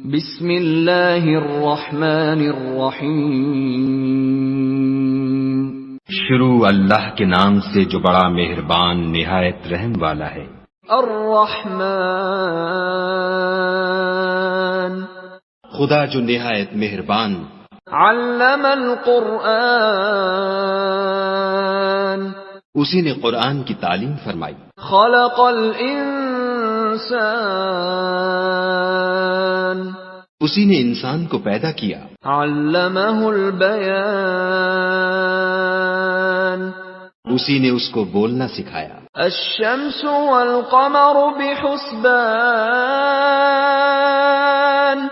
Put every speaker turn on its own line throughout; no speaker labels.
بسم اللہ الرحمن الرحیم۔
شروع اللہ کے نام سے جو بڑا مہربان نہایت رحم والا ہے۔
الرحمن،
خدا جو نہایت مہربان۔
علم القرآن،
اسی نے قرآن کی تعلیم فرمائی۔
خلق الانسان،
اسی نے انسان کو پیدا کیا۔
علمہ البیان،
اسی نے اس کو بولنا سکھایا۔
الشمس والقمر بحسبان،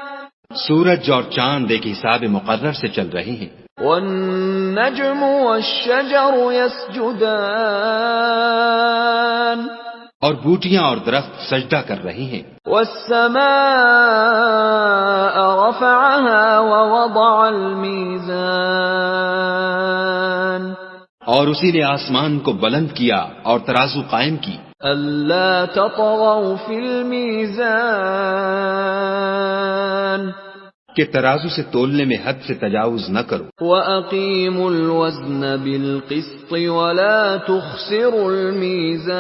سورج اور چاند ایک حساب مقرر سے چل رہے ہیں۔
والنجم والشجر يسجدان،
اور بوٹیاں اور درخت سجدہ کر رہے ہیں۔
والسماء رفعها ووضع الميزان،
اور اسی نے آسمان کو بلند کیا اور ترازو قائم کی۔
ألا تطغوا في الميزان،
کہ ترازو سے تولنے میں حد سے تجاوز نہ کرو۔
وَأَقِيمُوا الْوَزْنَ بِالْقِسْطِ وَلَا تُخْسِرُوا الْمِيزَانَ،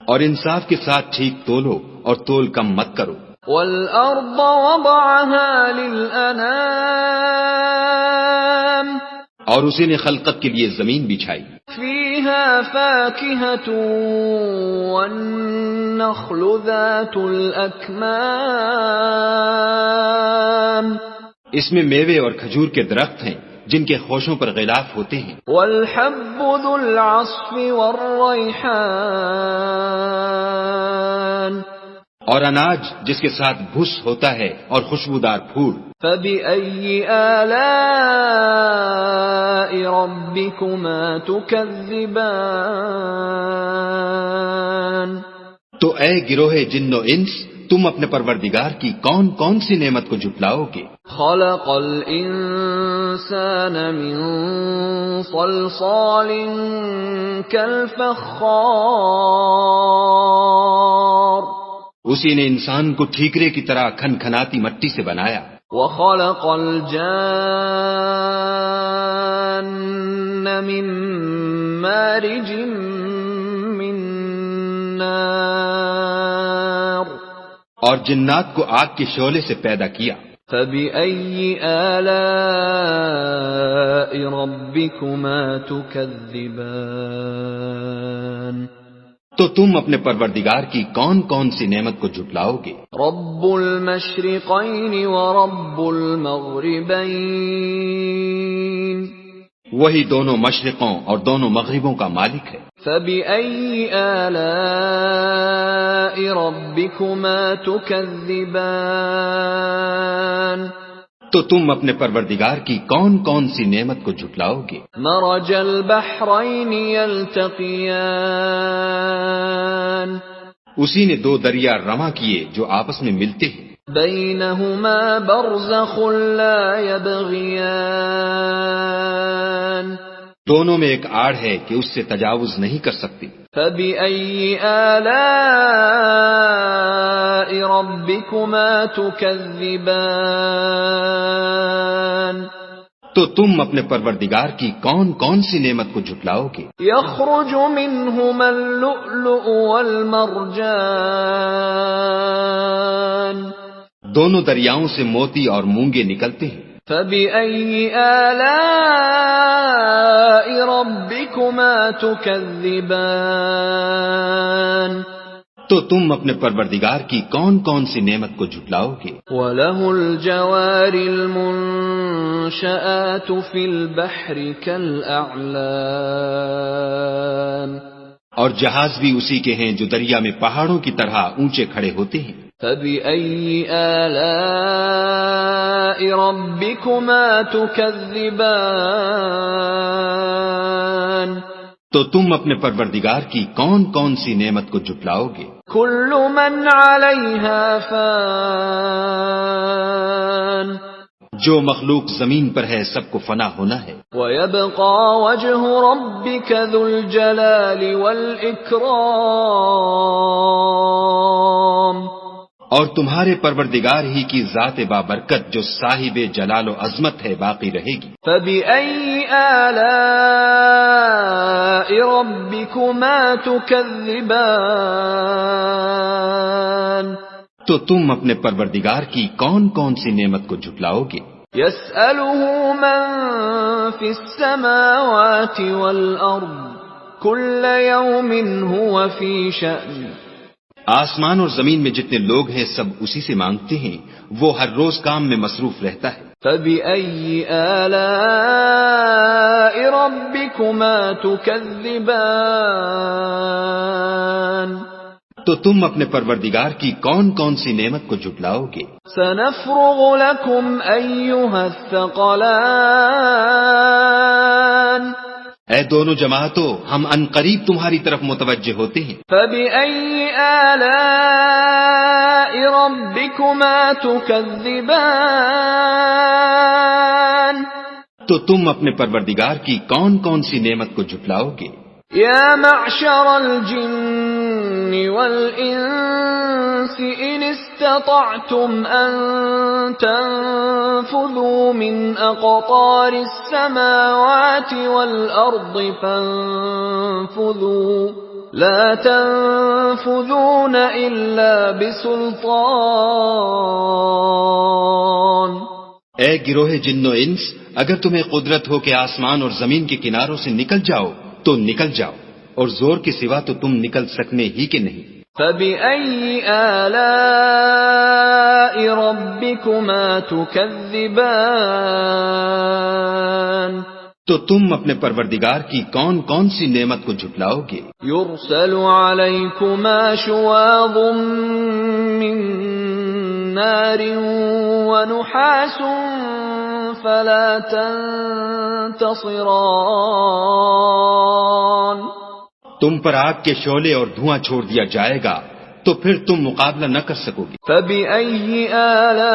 اور انصاف کے ساتھ ٹھیک تولو اور تول کم مت کرو۔
وَالْأَرْضَ وَضَعَهَا لِلْأَنَامِ،
اور اسی نے خلقت کے لیے زمین بچھائی۔
فِيهَا فَاكِهَةٌ وَالنَّخْلُ ذَاتُ الْأَكْمَامِ،
اس میں میوے اور کھجور کے درخت ہیں جن کے خوشوں پر غلاف ہوتے ہیں۔
وَالْحَبُّ ذُو الْعَصْفِ وَالرَّيْحَانِ،
اور اناج جس کے ساتھ بھس ہوتا ہے اور خوشبودار پھول۔
فَبِأَيِّ آلَاءِ رَبِّكُمَا تُكَذِّبَانِ،
تو اے گروہ جن و انس، تم اپنے پروردگار کی کون کون سی نعمت کو جھٹلاؤ گے؟
خَلَقَ الْإِنسَانَ مِنْ صَلْصَالٍ كَالْفَخَّارِ،
اسی نے انسان کو ٹھیکرے کی طرح کھنکھناتی مٹی سے بنایا۔
وَخَلَقَ الْجَانَّ مِن مَّارِجٍ مِّن نَّارٍ،
اور جنات کو آگ کے شعلے سے پیدا کیا۔
فَبِأَيِّ آلَاءِ رَبِّكُمَا تُكَذِّبَانِ،
تو تم اپنے پروردگار کی کون کون سی نعمت کو جھٹلاؤ گے؟
رَبُّ الْمَشْرِقَيْنِ وَرَبُّ الْمَغْرِبَيْنِ،
وہی دونوں مشرقوں اور دونوں مغربوں کا مالک ہے۔
فَبِأَيِّ آلَاءِ رَبِّكُمَا تُكَذِّبَانِ، تو
تم اپنے پروردگار کی کون کون سی نعمت کو جھٹلاؤ گے؟
مرج البحرین یلتقیان، اسی
نے دو دریا رواں کیے جو آپس میں ملتے ہیں۔
بینہما برزخ لا یبغیان،
دونوں میں ایک آڑ ہے کہ اس سے تجاوز نہیں کر سکتے۔
فبأي آلاء ربكما تكذبان،
تو تم اپنے پروردگار کی کون کون سی نعمت کو جھٹلاؤ گے؟
يخرج منهما اللؤلؤ والمرجان،
دونوں دریاؤں سے موتی اور مونگے نکلتے ہیں۔
فبأي آلاء ربكما تكذبان،
تو تم اپنے پروردگار کی کون کون سی نعمت کو جھٹلاؤ گے؟
وَلَهُ الْجَوَارِ الْمُنشَآتُ فِي الْبَحْرِ كَالْأَعْلَامِ،
اور جہاز بھی اسی کے ہیں جو دریا میں پہاڑوں کی طرح اونچے کھڑے ہوتے ہیں۔
فَبِأَيِّ آلَاءِ رَبِّكُمَا تُكَذِّبَانِ،
تو تم اپنے پروردگار کی کون کون سی نعمت کو جھٹلاؤ گے؟
كُلُّ مَنْ عَلَيْهَا فَانٍ،
جو مخلوق زمین پر ہے سب کو فنا ہونا ہے۔
وَيَبْقَى وَجْهُ رَبِّكَ ذُو الْجَلَالِ وَالْإِكْرَامِ،
اور تمہارے پروردگار ہی کی ذات بابرکت جو صاحب جلال و عظمت ہے باقی رہے گی.
فَبِأَيِّ آلَاءِ رَبِّكُمَا تُكَذِّبَانِ
تو تم اپنے پروردگار کی کون کون سی نعمت کو جھٹلاؤ گے؟
يَسْأَلُهُ مَن فِي السَّمَاوَاتِ وَالْأَرْضِ كُلَّ يَوْمٍ هُوَ فِي شَأْنٍ.
آسمان اور زمین میں جتنے لوگ ہیں سب اسی سے مانگتے ہیں، وہ ہر روز کام میں مصروف رہتا ہے.
فَبِأَيِّ آلَاءِ رَبِّكُمَا تُكَذِّبَانِ
تو تم اپنے پروردگار کی کون کون سی نعمت کو جھٹلاؤ گے؟
سَنَفْرُغُ لَكُمْ أَيُّهَ الثَّقَلَانِ
اے دونوں جماعتوں، ہم عنقریب تمہاری طرف متوجہ ہوتے ہیں.
فَبِأَيِّ آلَاءِ رَبِّكُمَا تُكَذِّبَانِ
تو تم اپنے پروردگار کی کون کون سی نعمت کو جھٹلاؤ گے؟
يَا مَعْشَرَ الْجِنِّ وَالْإِنسِ إِنِ اسْتَطَعْتُمْ أَن تَنفُذُوا مِنْ أَقْطَارِ السَّمَاوَاتِ وَالْأَرْضِ فَانفُذُوا لَا تَنفُذُونَ إِلَّا بِسُلْطَانٍ.
اے گروہ جن و انس، اگر تمہیں قدرت ہو کہ آسمان اور زمین کے کناروں سے نکل جاؤ تو نکل جاؤ، اور زور کے سوا تو تم نکل سکنے ہی کے نہیں.
فَبِأَيِّ آلَاءِ رَبِّكُمَا تُكَذِّبَانِ
تو تم اپنے پروردگار کی کون کون سی نعمت کو جھٹلاؤ گے؟
يُرْسَلُ عَلَيْكُمَا شُوَاظٌ مِّن نَّارٍ وَنُحَاسٌ فَلَا تَنتَصِرَانِ.
تم پر آگ کے شعلے اور دھواں چھوڑ دیا جائے گا تو پھر تم مقابلہ نہ کر سکو گے.
فَبِأَيِّ آلَاءِ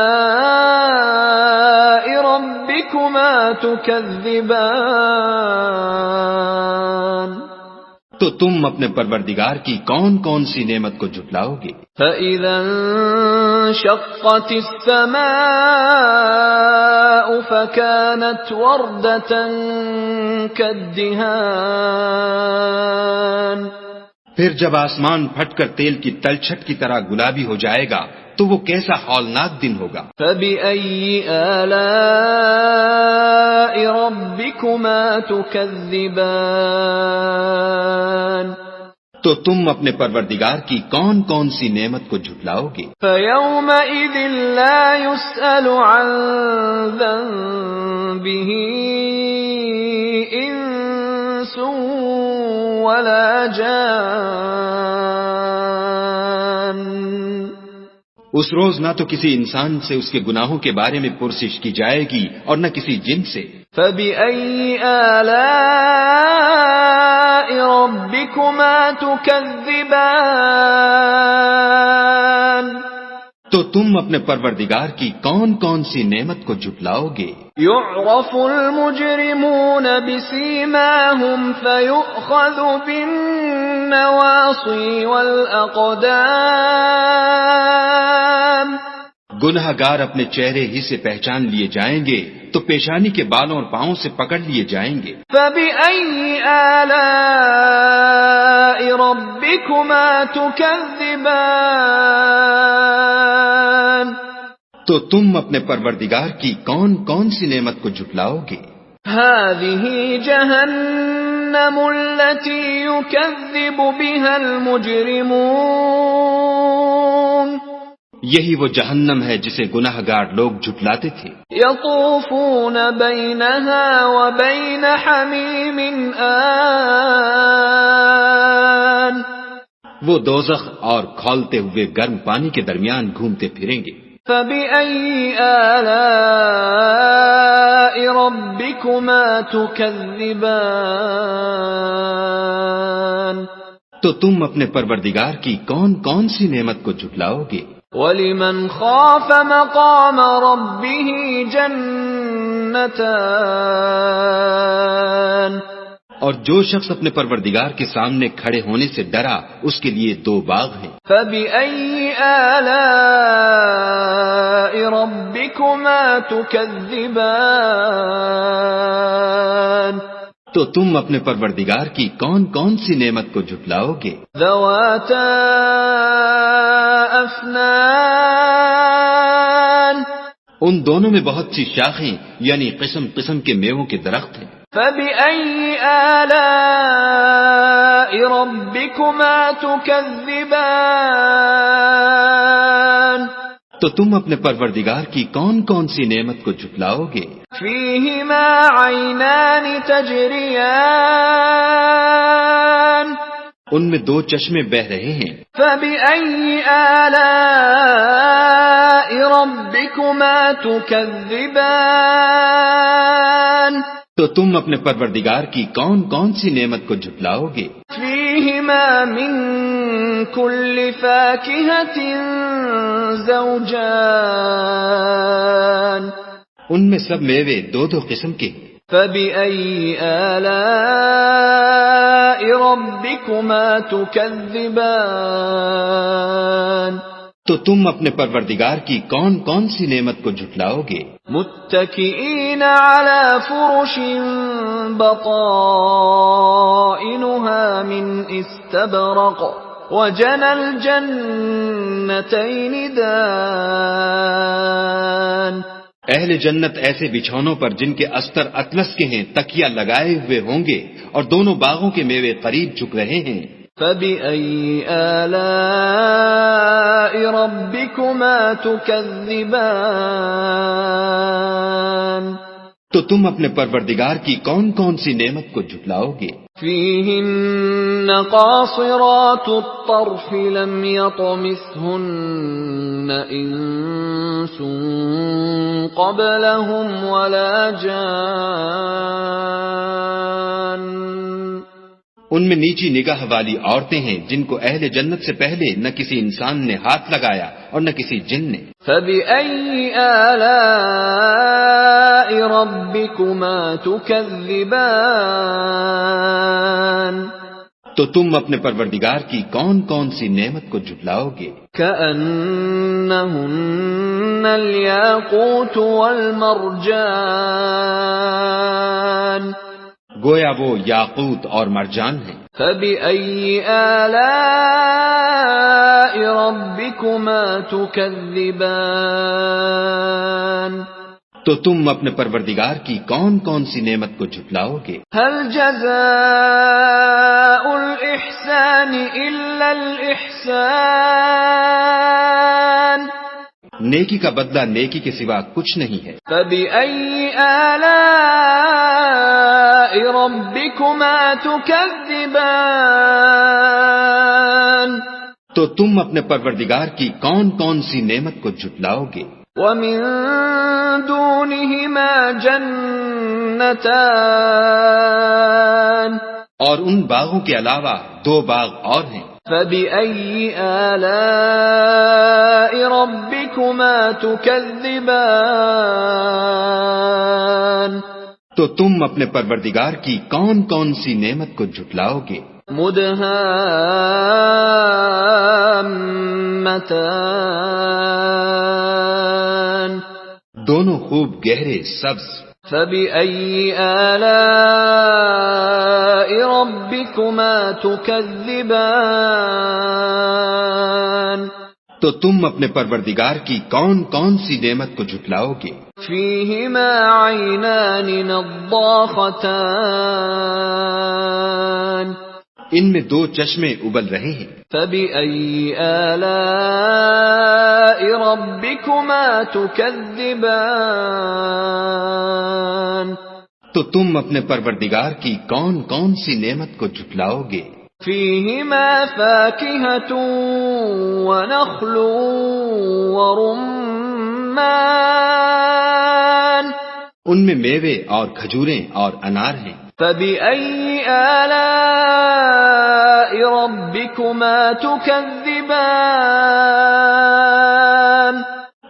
رَبِّكُمَا تُكَذِّبَانِ
تو تم اپنے پروردگار کی کون کون سی نعمت کو جھٹلاؤ گے؟
فَإِذَا انشَقَّتِ السَّمَاءُ فَكَانَتْ وَرْدَةً كَالدِّهَانِ.
پھر جب آسمان پھٹ کر تیل کی تلچھٹ کی طرح گلابی ہو جائے گا تو وہ کیسا ہولناک دن ہوگا.
فَبِأَيِّ آلَاءِ رَبِّكُمَا تُكَذِّبَانِ
تو تم اپنے پروردگار کی کون کون سی نعمت کو جھٹلاؤ گے؟
فَيَوْمَئِذٍ لَا يُسْأَلُ عَن ذَنبِهِ إِنسٌ وَلَا جَانٌ.
اس روز نہ تو کسی انسان سے اس کے گناہوں کے بارے میں پرسش کی جائے گی اور نہ کسی جن سے.
فَبِأَيِّ آلَاءِ رَبِّكُمَا تُكَذِّبَانِ
تو تم اپنے پروردگار کی کون کون سی نعمت کو جھٹلاؤ گے؟
يُعْرَفُ الْمُجْرِمُونَ بِسِيمَاهُمْ فَيُؤْخَذُ بِالنَّوَاصِي وَالْأَقْدَامِ.
گنہگار اپنے چہرے ہی سے پہچان لیے جائیں گے تو پیشانی کے بالوں اور پاؤں سے پکڑ لیے جائیں گے.
فَبِأَيِّ آلَاءِ رَبِّكُمَا تُكَذِّبَانِ
تو تم اپنے پروردگار کی کون کون سی نعمت کو جھٹلاؤ گے؟
هَذِهِ جَهَنَّمُ الَّتِي يُكَذِّبُ بِهَا الْمُجْرِمُونَ.
یہی وہ جہنم ہے جسے گنہگار لوگ جھٹلاتے تھے.
يَطُوفُونَ بَيْنَهَا وَبَيْنَ حَمِيمٍ آنٍ.
وہ دوزخ اور کھولتے ہوئے گرم پانی کے درمیان گھومتے پھریں گے.
فَبِأَيِّ آلَاءِ رَبِّكُمَا تُكَذِّبَانِ
تو تم اپنے پروردگار کی کون کون سی نعمت کو جھٹلاؤ گے؟
وَلِمَنْ خَافَ مَقَامَ رَبِّهِ جَنَّتَانِ.
اور جو شخص اپنے پروردگار کے سامنے کھڑے ہونے سے ڈرا اس کے لیے 2 باغ ہیں.
فَبِأَيِّ آلَاءِ ربكما تكذبان
تو تم اپنے پروردگار کی کون کون سی نعمت کو جھٹلاؤ گے؟
ذواتا افنان
ان دونوں میں بہت سی شاخیں یعنی قسم قسم کے میووں کے درخت ہیں۔
فبأي آلاء ربكما تكذبان
تو تم اپنے پروردگار کی کون کون سی نعمت کو جھٹلاؤ گے؟
فيهما عينان تجريان
ان میں دو چشمے بہ رہے ہیں۔
فبأي آلاء ربكما تكذبان
تو تم اپنے پروردگار کی کون کون سی نعمت کو جھٹلاؤ گے؟
فيهما من كل فاكهة زوجان
ان میں سب میوے دو دو قسم کے ہیں۔
فبأي آلاء ربكما تكذبان
تو تم اپنے پروردگار کی کون کون سی نعمت کو جھٹلاؤ گے؟
متكئين على فرش بطائنها من استبرق وجنى الجنتين دان
اہل جنت ایسے بچھونوں پر جن کے استر اطلس کے ہیں تکیہ لگائے ہوئے ہوں گے اور دونوں باغوں کے میوے قریب جھک رہے ہیں۔
فبأي آلاء ربكما تكذبان
تو تم اپنے پروردگار کی کون کون سی نعمت کو جھٹلاؤ گے؟
فيهن قاصرات الطرف لم يطمثهن إنس قبلهم ولا جان
ان میں نیچی نگاہ والی عورتیں ہیں جن کو اہل جنت سے پہلے نہ کسی انسان نے ہاتھ لگایا اور نہ کسی جن نے۔
فبأي آلاء ربكما تكذبان
تو تم اپنے پروردگار کی کون کون سی نعمت کو جھٹلاؤ گے؟
كأنهن الياقوت والمرجان
گویا وہ یاقوت اور مرجان ہیں۔
فبأي آلاء ربكما تكذبان
تو تم اپنے پروردگار کی کون کون سی نعمت کو جھٹلاؤ گے؟
هل جزاء الإحسان إلا الإحسان
نیکی کا بدلہ نیکی کے سوا کچھ نہیں ہے۔
فبأي آلاء ربكما تكذبان
تو تم اپنے پروردگار کی کون کون سی نعمت کو جھٹلاؤ گے؟
ومن دونهما جنتان
اور ان باغوں کے علاوہ دو باغ اور ہیں۔
فبأي آلاء ربكما تكذبان
تو تم اپنے پروردگار کی کون کون سی نعمت کو جھٹلاؤ گے؟
مدهامتان
دونوں خوب گہرے سبز۔
فبأي آلاء ربكما تكذبان
تو تم اپنے پروردگار کی کون کون سی نعمت کو جھٹلاؤ گے؟
فيهما عينان نضاختان
ان میں دو چشمے ابل رہے ہیں۔
فبأي آلاء ربكما تكذبان
تو تم اپنے پروردگار کی کون کون سی نعمت کو جھٹلاؤ گے؟
فيهما فاكهة ونخل ورمان
ان میں میوے اور کھجوریں اور انار ہیں۔
فبأي آلاء ربكما تكذبان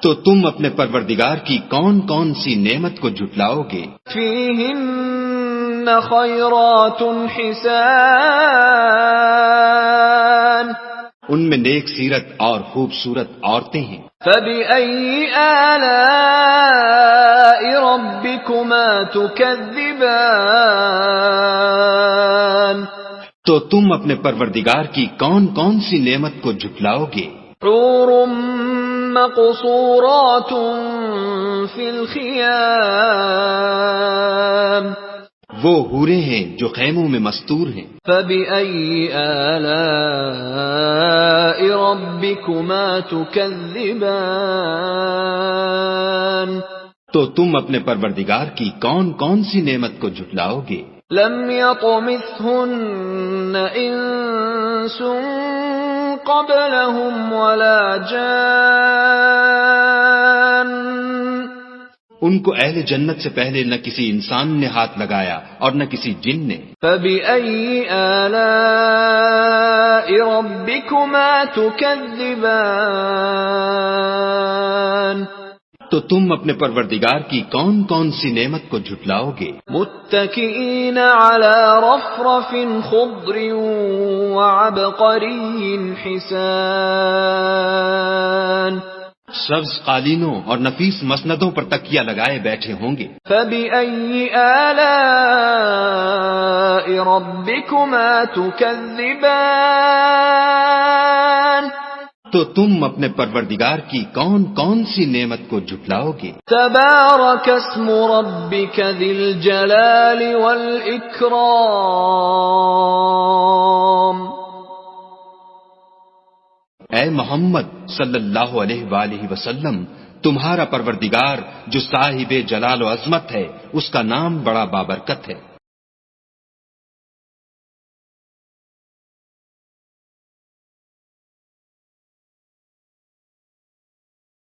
تو تم اپنے پروردگار کی کون کون سی نعمت کو جھٹلاؤ گے؟
فيهن خيرات حسان
ان میں نیک سیرت اور خوبصورت عورتیں ہیں.
فبأي آلاء ربكما تكذبان
تو تم اپنے پروردگار کی کون کون سی نعمت کو جھٹلاؤ گے؟
حور مقصورات في الخيام
وہ حوریں ہیں جو خیموں میں مستور ہیں.
فبأي آلاء ربكما تكذبان
تو تم اپنے پروردگار کی کون کون سی نعمت کو جھٹلاؤ گے؟
لم يطمثهن انس قبلهم ولا جان
ان کو اہل جنت سے پہلے نہ کسی انسان نے ہاتھ لگایا اور نہ کسی جن نے.
فبأي آلاء ربكما تكذبان
تو تم اپنے پروردگار کی کون کون سی نعمت کو جھٹلاؤ گے؟
متكئين على رفرف خضر وعبقري حسان
سبز قالینوں اور نفیس مسندوں پر تکیہ لگائے بیٹھے ہوں گے.
فبأي آلاء ربكما تكذبان
تو تم اپنے پروردگار کی کون کون سی نعمت کو جھٹلاؤ گے؟
تبارك اسم ربك ذي الجلال والإكرام
اے محمد صلی اللہ علیہ وآلہ وسلم، تمہارا پروردگار جو صاحب جلال و عظمت ہے، اس کا نام بڑا بابرکت ہے.